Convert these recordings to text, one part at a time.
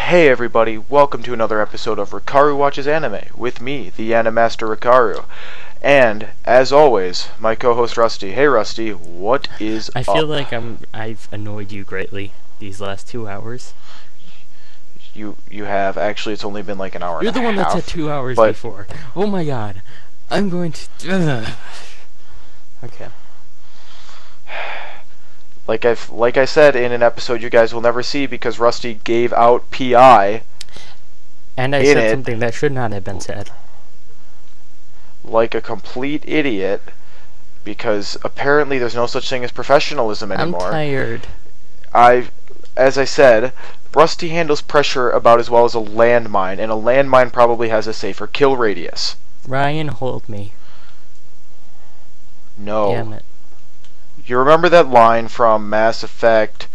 Hey everybody, welcome to another episode of Rikaru Watches Anime, with me, the Animaster Rikaru. And, as always, my co-host Rusty. Hey Rusty, what is I up? feel like I've annoyed you greatly these last 2 hours. You have. Actually, it's only been like an hour You're and a the one half. that said 2 hours but before. Oh my god. I'm going to... Okay. Like I said in an episode you guys will never see because Rusty gave out PI. And I said something that should not have been said. Like a complete idiot, because apparently there's no such thing as professionalism anymore. I'm tired. As I said, Rusty handles pressure about as well as a landmine, and a landmine probably has a safer kill radius. Ryan, hold me. No. Damn it. You remember that line from Mass Effect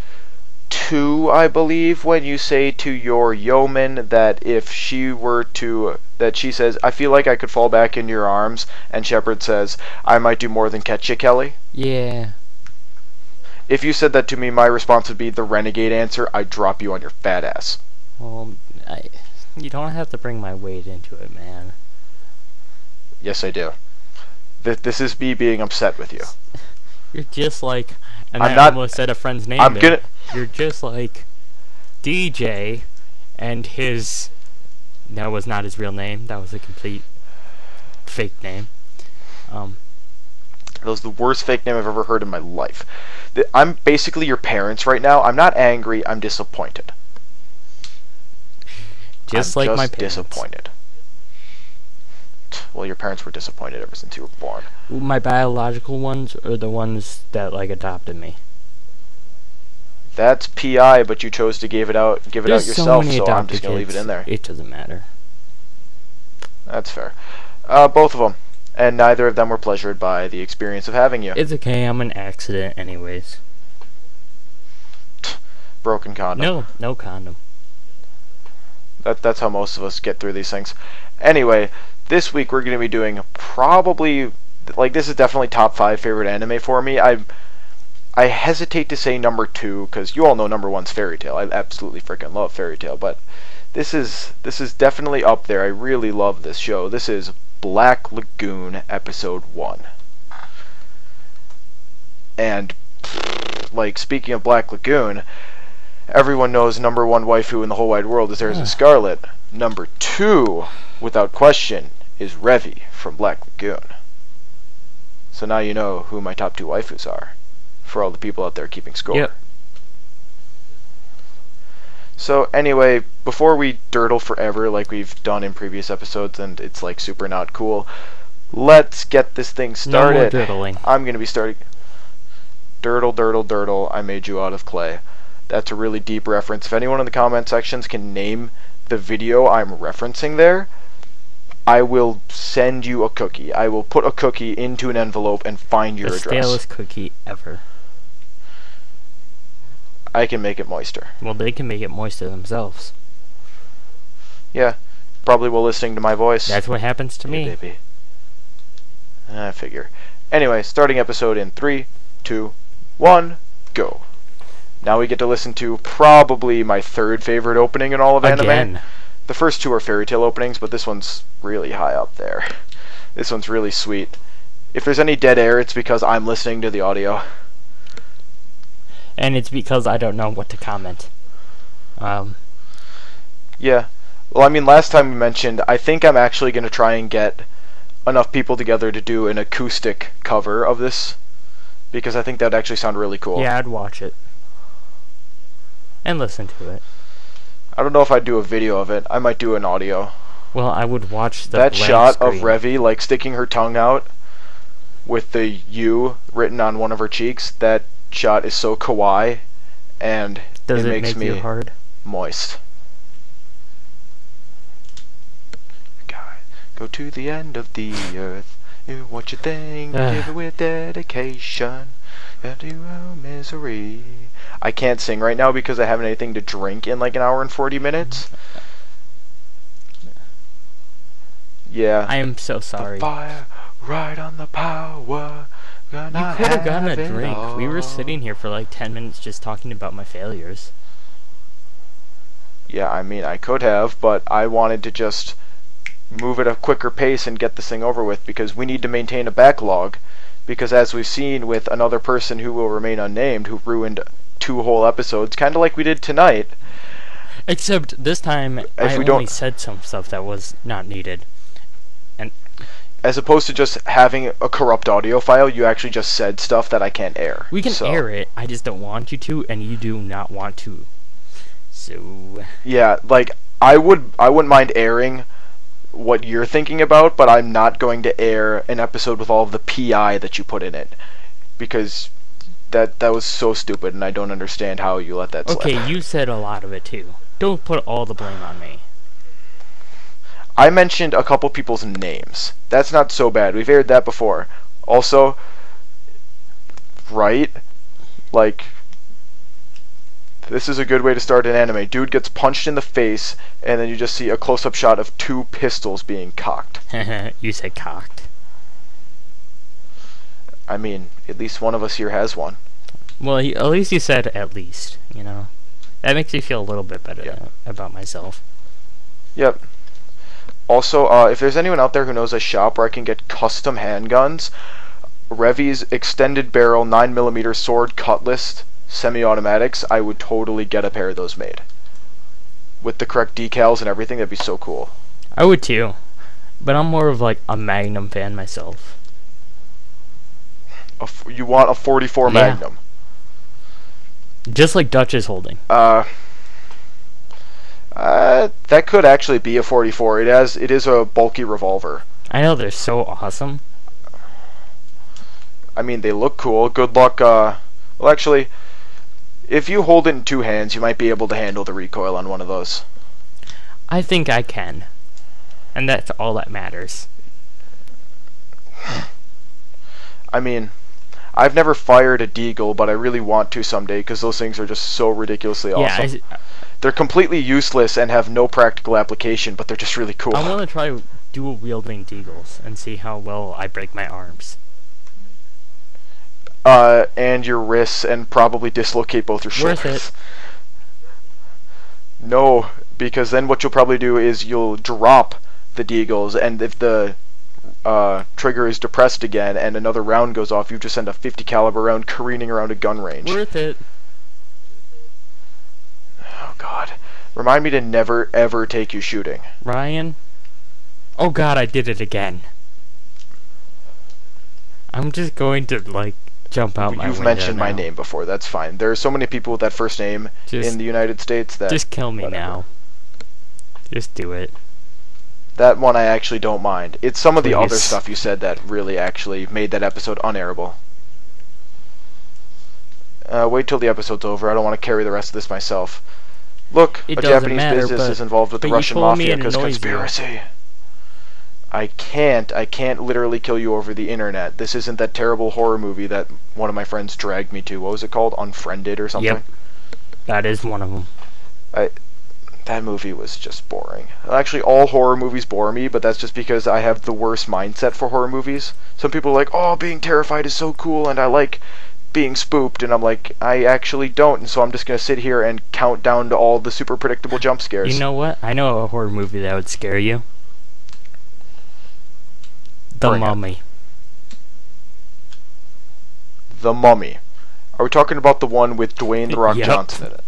2, I believe, when you say to your yeoman that if she were to... that she says, I feel like I could fall back in your arms, and Shepard says, I might do more than catch you, Kelly? Yeah. If you said that to me, my response would be the renegade answer, I'd drop you on your fat ass. Well, you don't have to bring my weight into it, man. Yes, I do. This is me being upset with you. You're just like... And I almost said a friend's name. You're just like DJ and his... That was not his real name. That was a complete fake name. That was the worst fake name I've ever heard in my life. I'm basically your parents right now. I'm not angry. I'm disappointed. Just like my parents. Disappointed. Well, your parents were disappointed ever since you were born. My biological ones are the ones that like adopted me. That's PI, but you chose to give it out yourself, so I'm just gonna leave it in there. It doesn't matter. That's fair. Both of them, and neither of them were pleasured by the experience of having you. It's okay. I'm an accident, anyways. Broken condom. No condom. That's how most of us get through these things. Anyway, this week we're going to be doing probably, like, this is definitely top 5 favorite anime for me. I hesitate to say number 2 because you all know number 1's Fairy Tail. I absolutely freaking love Fairy Tail, but this is definitely up there. I really love this show. This is Black Lagoon episode 1. And like, speaking of Black Lagoon, everyone knows number 1 waifu in the whole wide world is Erza Scarlet. Number 2, without question, is Revy from Black Lagoon. So now you know who my top 2 waifus are, for all the people out there keeping score. Yep. So anyway, before we dirtle forever like we've done in previous episodes, and it's like super not cool, let's get this thing started. No more dirtling. I'm gonna be starting. Dirtle, dirtle, dirtle, I made you out of clay. That's a really deep reference. If anyone in the comment sections can name the video I'm referencing there, I will send you a cookie. I will put a cookie into an envelope and find your address. The stalest cookie ever. I can make it moister. Well, they can make it moister themselves. Yeah, probably while listening to my voice. That's what happens to me. Baby. I figure. Anyway, starting episode in 3, 2, 1, go. Now we get to listen to probably my 3rd favorite opening in all of anime. Again. The first 2 are Fairy Tail openings, but this one's really high up there. This one's really sweet. If there's any dead air, it's because I'm listening to the audio. And it's because I don't know what to comment. Yeah. Well, I mean, last time we mentioned, I think I'm actually going to try and get enough people together to do an acoustic cover of this, because I think that would actually sound really cool. Yeah, I'd watch it. And listen to it. I don't know if I'd do a video of it. I might do an audio. Well, I would watch the that shot screen. of Revy, like, sticking her tongue out with the U written on one of her cheeks. That shot is so kawaii, and Does it it makes make me you hard? Moist. God, go to the end of the earth. You what you think, give it with dedication. Do our misery. I can't sing right now because I haven't anything to drink in like an hour and 40 minutes. Yeah. I am so sorry. The fire, right on the power. You could have gotten a drink. We were sitting here for like 10 minutes just talking about my failures. Yeah, I mean, I could have, but I wanted to just move at a quicker pace and get this thing over with, because we need to maintain a backlog, because as we've seen with another person who will remain unnamed who ruined 2 whole episodes, kind of like we did tonight. Except this time I only said some stuff that was not needed. And as opposed to just having a corrupt audio file, you actually just said stuff that I can't air. We can air it, I just don't want you to, and you do not want to. So yeah, like I wouldn't mind airing what you're thinking about, but I'm not going to air an episode with all of the PI that you put in it, because that was so stupid, and I don't understand how you let that slip. Okay, you said a lot of it too. Don't put all the blame on me. I mentioned a couple people's names. That's not so bad. We've aired that before. Also, right? Like, this is a good way to start an anime. Dude gets punched in the face, and then you just see a close-up shot of 2 pistols being cocked. You said cocked. I mean, at least one of us here has one. Well, at least you said at least, you know. That makes me feel a little bit better about myself. Yep. Also, if there's anyone out there who knows a shop where I can get custom handguns, Revy's extended barrel 9mm sword cutlass semi-automatics, I would totally get a pair of those made. With the correct decals and everything, that'd be so cool. I would too. But I'm more of like a Magnum fan myself. You want a 44 Magnum? Just like Dutch is holding. That could actually be a 44. It is a bulky revolver. I know, they're so awesome. I mean, they look cool. Good luck, well, actually, if you hold it in 2 hands, you might be able to handle the recoil on one of those. I think I can. And that's all that matters. I mean, I've never fired a deagle, but I really want to someday, because those things are just so ridiculously awesome. They're completely useless and have no practical application, but they're just really cool. I want to try dual wielding deagles and see how well I break my arms. And your wrists, and probably dislocate both your shoulders. Worth it. No, because then what you'll probably do is you'll drop the deagles, and if the trigger is depressed again and another round goes off, you just send a 50 caliber round careening around a gun range. Worth it. Oh god. Remind me to never ever take you shooting. Ryan? Oh god, I did it again. I'm just going to, like, jump out my window. You've mentioned my name before, that's fine. There are so many people with that first name in the United States that... Just kill me now. Just do it. That one I actually don't mind. It's some of the other stuff you said that really actually made that episode unairable. Wait till the episode's over. I don't want to carry the rest of this myself. Look, a Japanese business is involved with the Russian mafia because conspiracy. I can't literally kill you over the internet. This isn't that terrible horror movie that one of my friends dragged me to. What was it called? Unfriended or something? Yep. That is one of them. That movie was just boring. Actually, all horror movies bore me, but that's just because I have the worst mindset for horror movies. Some people are like, oh, being terrified is so cool, and I like being spooked, and I'm like, I actually don't, and so I'm just going to sit here and count down to all the super predictable jump scares. You know what? I know a horror movie that would scare you. The Mummy. The Mummy. Are we talking about the one with Dwayne "The Rock" Johnson in it?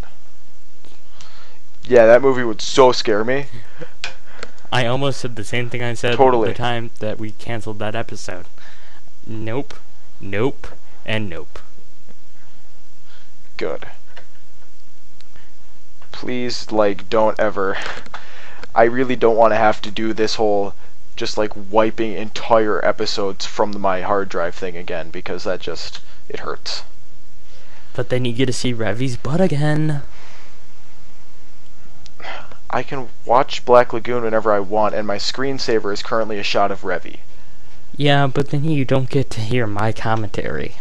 Yeah, that movie would so scare me. I almost said the same thing I said the time that we canceled that episode. Nope, nope, and nope. Good. Please, like, don't ever... I really don't want to have to do this whole just, like, wiping entire episodes from my hard drive thing again, because that just... it hurts. But then you get to see Revy's butt again. I can watch Black Lagoon whenever I want, and my screensaver is currently a shot of Revy. Yeah, but then you don't get to hear my commentary.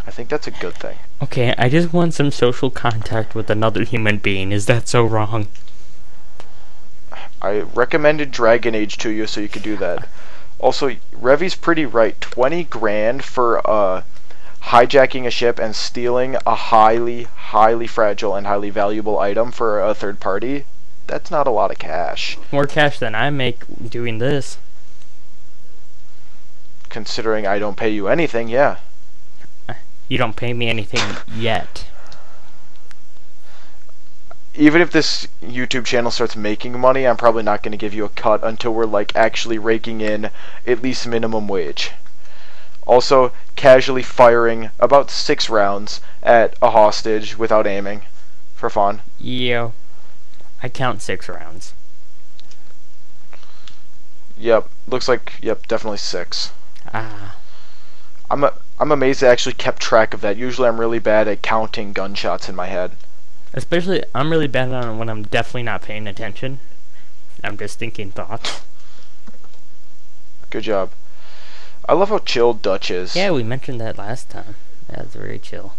I think that's a good thing. Okay, I just want some social contact with another human being. Is that so wrong? I recommended Dragon Age to you so you could do that. Also, Revy's pretty right. 20 grand for a hijacking a ship and stealing a highly, highly fragile and highly valuable item for a third party, that's not a lot of cash. More cash than I make doing this. Considering I don't pay you anything, yeah. You don't pay me anything yet. Even if this YouTube channel starts making money, I'm probably not going to give you a cut until we're like actually raking in at least minimum wage. Also, casually firing about 6 rounds at a hostage without aiming for fun. Yeah, I count 6 rounds. Yep, looks like, yep, definitely 6. Ah. I'm amazed I actually kept track of that. Usually I'm really bad at counting gunshots in my head. Especially, I'm really bad on when I'm definitely not paying attention. I'm just thinking thoughts. Good job. I love how chill Dutch is. Yeah, we mentioned that last time. That's very chill.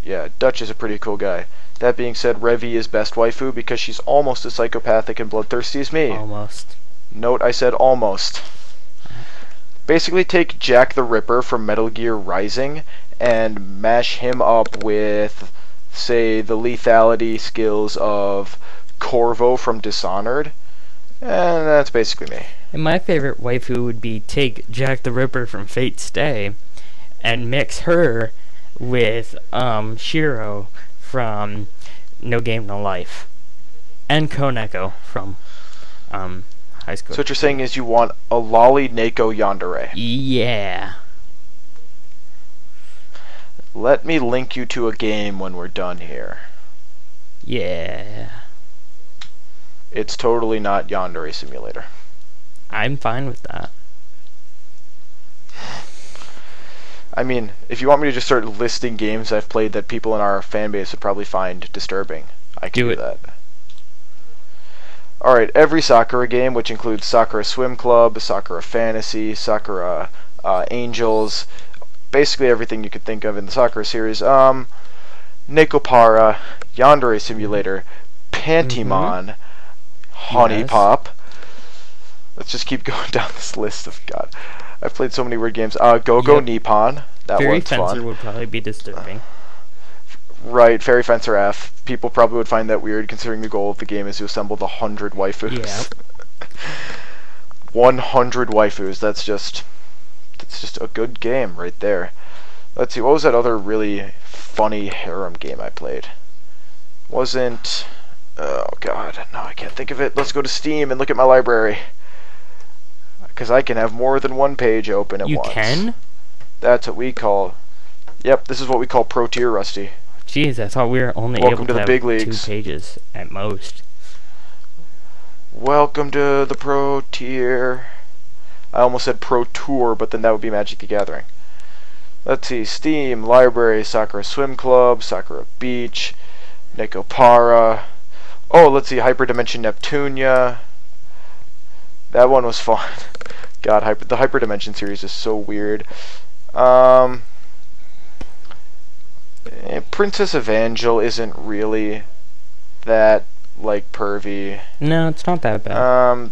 Yeah, Dutch is a pretty cool guy. That being said, Revy is best waifu because she's almost as psychopathic and bloodthirsty as me. Almost. Note I said almost. Basically take Jack the Ripper from Metal Gear Rising and mash him up with, say, the lethality skills of Corvo from Dishonored, and that's basically me. And my favorite waifu would be take Jack the Ripper from Fate Stay and mix her with Shiro from No Game No Life and Koneko from High School. So what you're saying is you want a lolly Neko yandere. Yeah. Let me link you to a game when we're done here. Yeah. It's totally not Yandere Simulator. I'm fine with that. I mean, if you want me to just start listing games I've played that people in our fan base would probably find disturbing, I can do that. Alright, every Sakura game, which includes Sakura Swim Club, Sakura Fantasy, Sakura Angels, basically everything you could think of in the Sakura series, Nekopara, Yandere Simulator, Pantymon, Honey Yes. Pop. Let's just keep going down this list of God. I've played so many weird games. Go-Go Yep. Nippon. That Fairy one's Fencer fun. would probably be disturbing. Right, Fairy Fencer F. People probably would find that weird considering the goal of the game is to assemble the 100 waifus. Yeah. 100 waifus. That's just a good game right there. Let's see, what was that other really funny harem game I played? Wasn't... Oh god, no, I can't think of it. Let's go to Steam and look at my library. Because I can have more than one page open at once. You can? That's what we call... Yep, this is what we call Pro Tier, Rusty. Jeez, I thought we were only Welcome able to to the have big 2 leagues. pages at most. Welcome to the Pro Tier. I almost said Pro Tour, but then that would be Magic the Gathering. Let's see, Steam, Library, Sakura Swim Club, Sakura Beach, Nekopara. Oh, let's see, Hyperdimension Neptunia. That one was fun. God, the Hyperdimension series is so weird. Princess Evangel isn't really that, like, pervy. No, it's not that bad.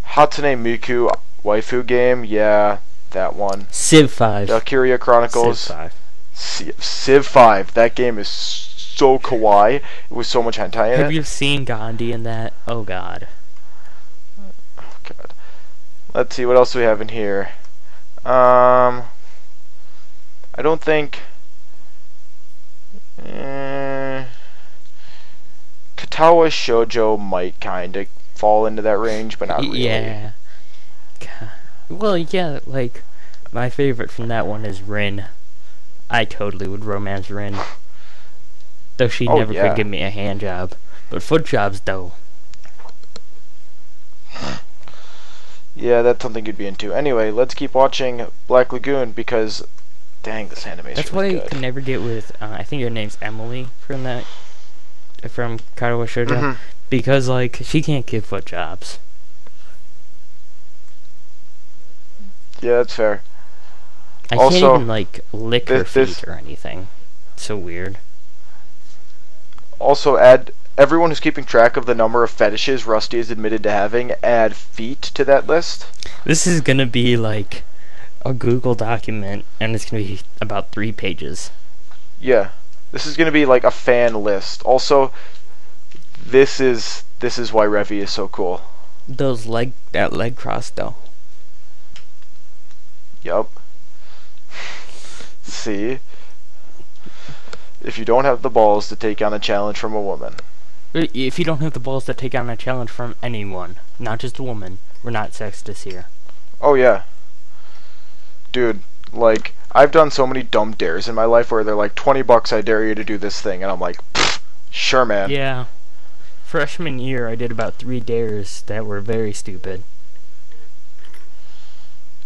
Hatsune Miku waifu game, yeah, that one. Civ 5. Valkyria Chronicles. Civ 5. Civ 5. That game is so kawaii. It was so much hentai in Have it. you seen Gandhi in that? Oh god. Oh god. Let's see what else we have in here. I don't think. Katawa Shoujo might kind of fall into that range, but not really. Yeah. Well, yeah, like, my favorite from that one is Rin. I totally would romance Rin. Though she never yeah. could give me a hand job. But foot jobs, though. Yeah, that's something you'd be into. Anyway, let's keep watching Black Lagoon because, dang, this animation That's is what I good. could never get with, I think her name's Emily from that, from Karawa Shoujo. Because, like, she can't give foot jobs. Yeah, that's fair. I Also, can't even, like, lick her this- feet or anything. It's so weird. Also, add everyone who's keeping track of the number of fetishes Rusty is admitted to having, add feet to that list. This is gonna be, like, a Google document, and it's going to be about 3 pages. Yeah. This is going to be like a fan list. Also, this is why Revy is so cool. That leg cross though. Yup. See? If you don't have the balls to take on a challenge from a woman. If you don't have the balls to take on a challenge from anyone, not just a woman, we're not sexist here. Oh yeah. Dude, like, I've done so many dumb dares in my life where they're like, $20 I dare you to do this thing, and I'm like, sure man. Yeah. Freshman year I did about 3 dares that were very stupid.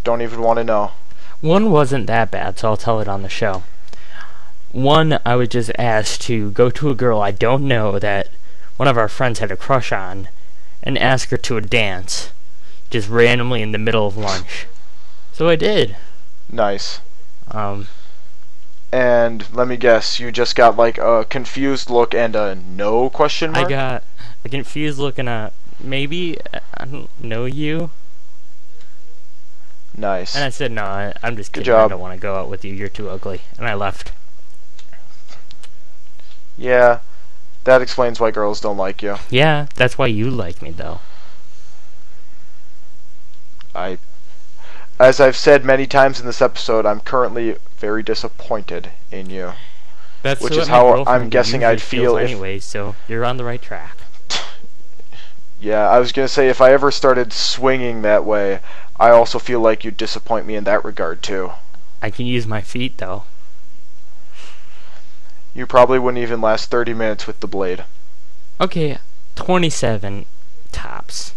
Don't even want to know. One wasn't that bad, so I'll tell it on the show. One, I was just asked to go to a girl I don't know that one of our friends had a crush on and ask her to a dance, just randomly in the middle of lunch. So I did. Nice. Um, And let me guess, you just got like a confused look and a no question mark? I got a confused look and a maybe I don't know you. Nice. And I said, no, I'm just kidding. Good job. I don't want to go out with you. You're too ugly. And I left. Yeah, that explains why girls don't like you. Yeah, that's why you like me, though. As I've said many times in this episode, I'm currently very disappointed in you. That's which what is my how girlfriend I'm guessing usually I'd feel feels if... anyway, so you're on the right track. Yeah, I was going to say, if I ever started swinging that way, I also feel like you'd disappoint me in that regard, too. I can use my feet, though. You probably wouldn't even last 30 minutes with the blade. Okay, 27 tops.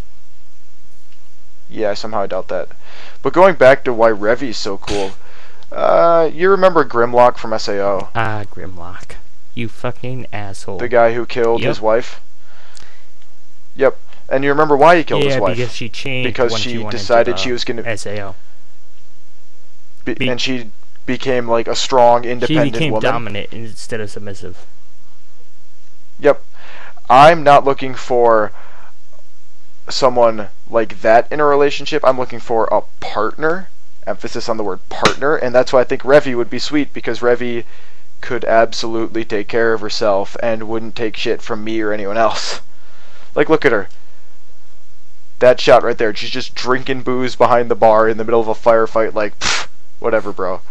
Yeah, somehow I doubt that. But going back to why Revy's so cool, you remember Grimlock from SAO? Ah, Grimlock. You fucking asshole. The guy who killed Yep. his wife? Yep. And you remember why he killed his wife? because she changed Because when she went decided into she was going to... SAO. And she became like a strong, She independent became woman. dominant instead of submissive. Yep. I'm not looking for someone like that in a relationship. I'm looking for a partner. Emphasis on the word partner. And that's why I think Revy would be sweet, because Revy could absolutely take care of herself and wouldn't take shit from me or anyone else. Like, look at her. That shot right there. She's just drinking booze behind the bar in the middle of a firefight. Like, pfft, whatever, bro.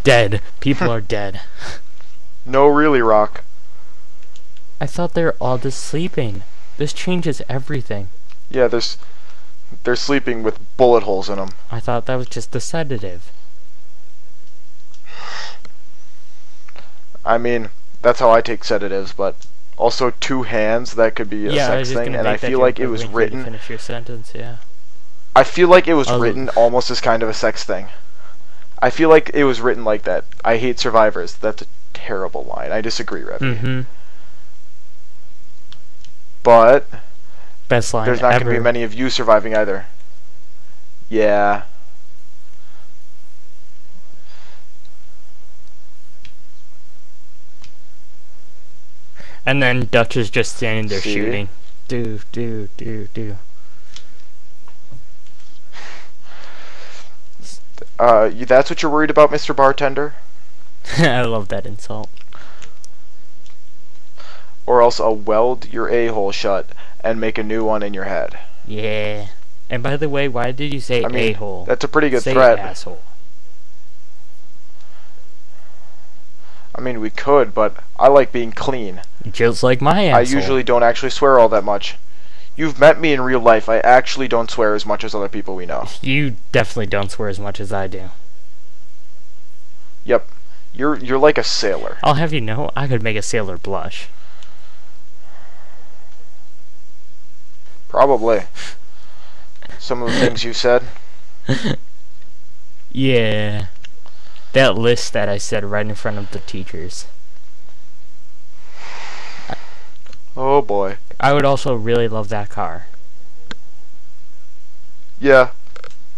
Dead. People are dead. No, really, Rock. I thought they were all just sleeping. This changes everything. Yeah, they're sleeping with bullet holes in them. I thought that was just a sedative. I mean, that's how I take sedatives, but also 2 hands, that could be a sex thing, and I feel like it was written... Finish your sentence, yeah. I feel like it was written almost as kind of a sex thing. I feel like it was written like that. I hate survivors. That's a terrible line. I disagree, Revy. Mm-hmm. But Best line there's not going ever. to be many of you surviving either. Yeah. And then Dutch is just standing there See? shooting. Do. That's what you're worried about, Mr. Bartender? I love that insult. Or else I'll weld your a-hole shut and make a new one in your head. Yeah. And by the way, why did you say I mean, a-hole? that's a pretty good Say threat. asshole. I mean, we could, but I like being clean. Just like my asshole. I usually don't actually swear all that much. You've met me in real life. I actually don't swear as much as other people we know. You definitely don't swear as much as I do. Yep. You're like a sailor. I'll have you know, I could make a sailor blush. Probably. Some of the things you said. Yeah. That list that I said right in front of the teachers. Oh boy. I would also really love that car. Yeah.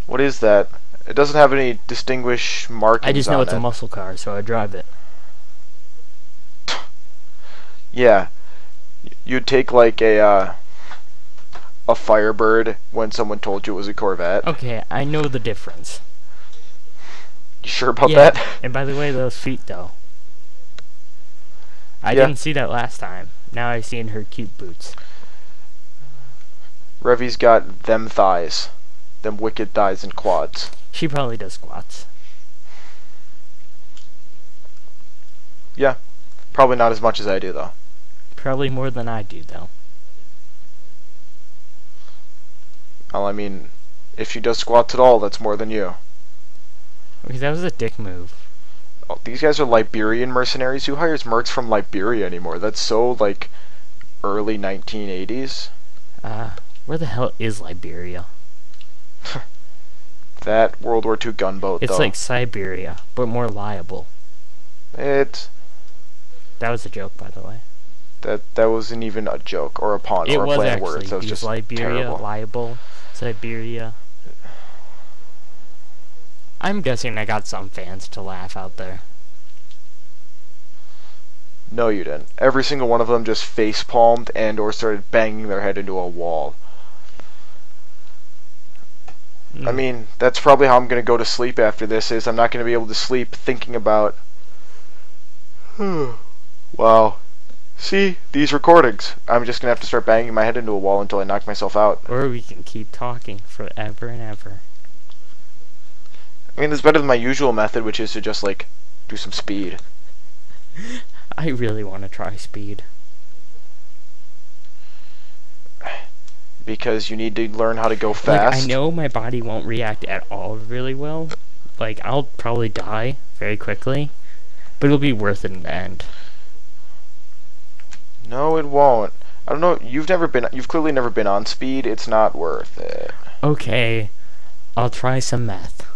What is that? It doesn't have any distinguished markings I just know on it's it. a muscle car, so I drive it. Yeah. You'd take like a Firebird when someone told you it was a Corvette. Okay, I know the difference. You sure about Yeah, that? and by the way, those feet though. I Yeah. didn't see that last time. Now I've seen her cute boots. Revy's got them thighs. Them wicked thighs and quads. She probably does squats. Yeah. Probably not as much as I do, though. Probably more than I do, though. Well, I mean, if she does squats at all, that's more than you. Okay, that was a dick move. Oh, these guys are Liberian mercenaries. Who hires mercs from Liberia anymore? That's so, like, early 1980s. Where the hell is Liberia? That World War II gunboat, It's though. like Siberia, but more liable. That was a joke, by the way. wasn't even a joke or a pun It or a was play of actually, words. That was because just Liberia, terrible. liable, Siberia. I'm guessing I got some fans to laugh out there. No, you didn't. Every single one of them just face palmed and or started banging their head into a wall. I mean, that's probably how I'm going to go to sleep after this, is I'm not going to be able to sleep thinking about, wow, see, these recordings. I'm just going to have to start banging my head into a wall until I knock myself out. Or we can keep talking forever and ever. I mean, it's better than my usual method, which is to just, like, do some speed. I really want to try speed. Because you need to learn how to go Like, fast. I know my body won't react at all really well. Like, I'll probably die very quickly. But it'll be worth it in the end. No, it won't. I don't know, you've clearly never been on speed. It's not worth it. Okay, I'll try some meth.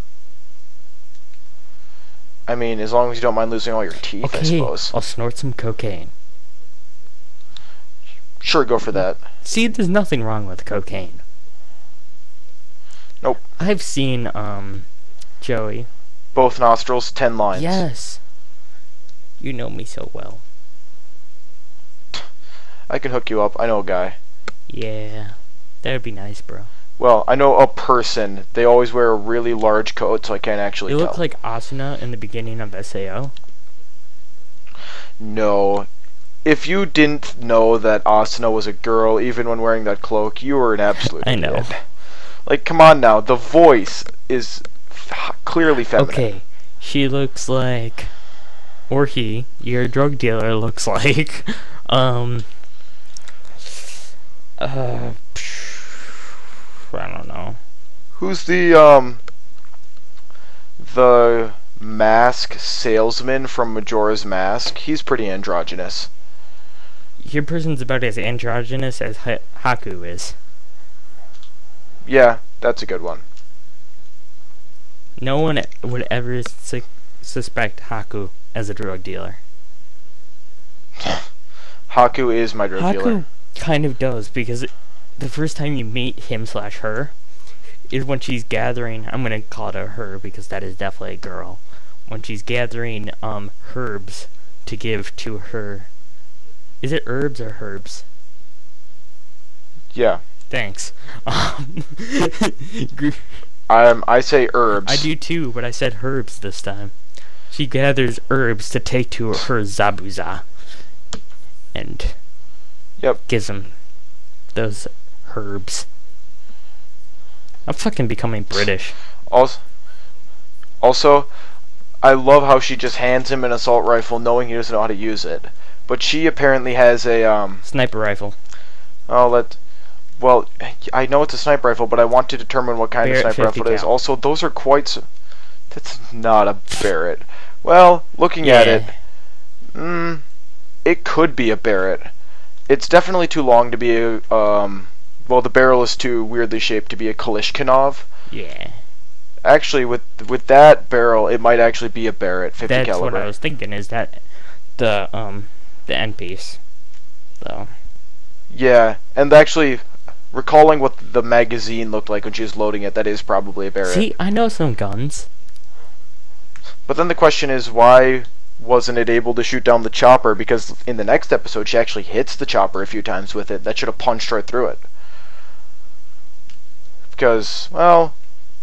I mean, as long as you don't mind losing all your teeth, I Okay, suppose. I'll snort some cocaine. Sure, go for that. See, there's nothing wrong with cocaine. Nope. I've seen, Joey. Both nostrils, 10 lines. Yes. You know me so well. I can hook you up. I know a guy. Yeah. That'd be nice, bro. Well, I know a person. They always wear a really large coat, so I can't actually You tell. look like Asuna in the beginning of SAO. No. If you didn't know that Asuna was a girl, even when wearing that cloak, you were an absolute I know. idiot. Like, come on now. The voice is clearly feminine. Okay. She looks like... Or he, your drug dealer, looks like... I don't know. Who's the mask salesman from Majora's Mask? He's pretty androgynous. Your person's about as androgynous as Haku is. Yeah, that's a good one. No one would ever suspect Haku as a drug dealer. Haku is my drug dealer. Haku kind of does, because the first time you meet him/her is when she's gathering, I'm gonna call it a her because that is definitely a girl, when she's gathering herbs to give to her. Is it herbs or herbs? Yeah. Thanks. I say herbs. I do too, but I said herbs this time. She gathers herbs to take to her Zabuza and gives him those herbs. I'm fucking becoming British. Also, I love how she just hands him an assault rifle knowing he doesn't know how to use it. But she apparently has a, Sniper rifle. Well, I know it's a sniper rifle, but I want to determine what kind of Barrett sniper 50 rifle it is. cal. Also, those are quite... That's not a Barrett. Well, looking at it, it could be a Barrett. It's definitely too long to be a, well, the barrel is too weirdly shaped to be a Kalishnikov. Yeah. Actually, with that barrel, it might actually be a Barrett 50 That's caliber. what I was thinking, is that the end piece. So. Yeah, and actually, recalling what the magazine looked like when she was loading it, that is probably a Barrett. See, I know some guns. But then the question is, why wasn't it able to shoot down the chopper, because in the next episode she actually hits the chopper a few times with it. That should have punched right through it. Because, well,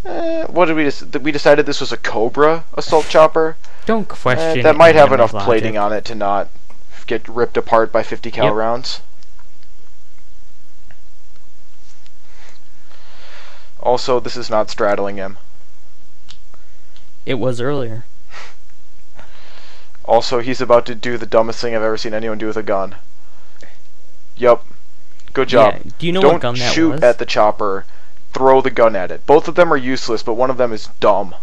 what did we decided this was a Cobra assault chopper? Don't question that might have anime enough logic. plating on it to not get ripped apart by 50 cal Yep. rounds. Also, this is not straddling him. It was earlier. Also, he's about to do the dumbest thing I've ever seen anyone do with a gun. Yup. Good job. Yeah. Do you know Don't what gun that shoot was? at the chopper. Throw the gun at it. Both of them are useless, but one of them is dumb.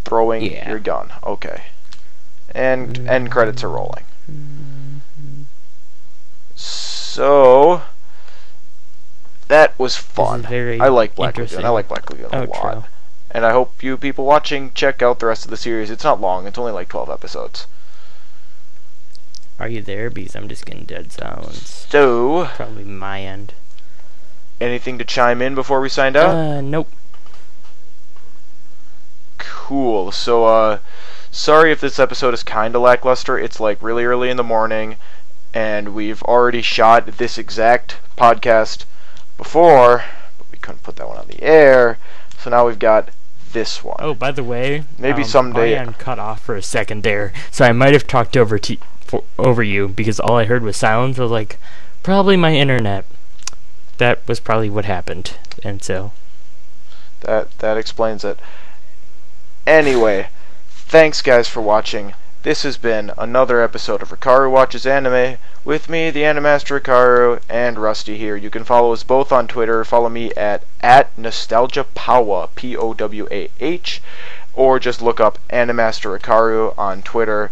Throwing your gun. Okay. And end credits are rolling. So that was fun. I like Black Lagoon. I like Black Lagoon a lot. True. And I hope you people watching check out the rest of the series. It's not long. It's only like 12 episodes. Are you there? Because I'm just getting dead silence. So, Probably my end. anything to chime in before we signed out? Nope. Cool. So, sorry if this episode is kind of lackluster. It's like really early in the morning, and we've already shot this exact podcast before, but we couldn't put that one on the air. So now we've got this one. Oh, by the way, Maybe someday. I cut off for a second there, so I might have talked over you because all I heard was silence. I was like, probably my internet. That was probably what happened, and so That explains it. Anyway, thanks guys for watching. This has been another episode of Rikaru Watches Anime with me, the Animaster Rikaru, and Rusty here. You can follow us both on Twitter. Follow me at NostalgiaPowah, Powah, or just look up Animaster Rikaru on Twitter.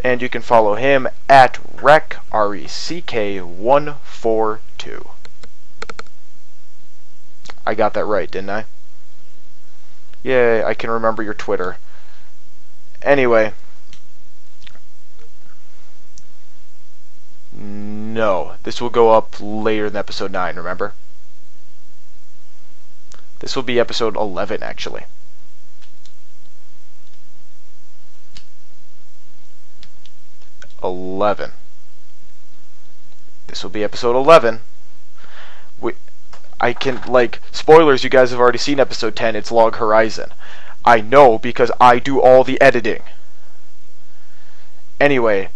And you can follow him at RECK142. I got that right, didn't I? Yay, I can remember your Twitter. Anyway. No, this will go up later than episode 9, remember? This will be episode 11, actually. This will be episode 11. I can, like, spoilers, you guys have already seen episode 10, it's Log Horizon. I know, because I do all the editing. Anyway,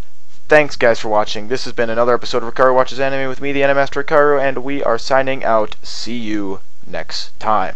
thanks guys for watching. This has been another episode of Rikaru Watches Anime with me, the Animaster Rikaru, and we are signing out. See you next time.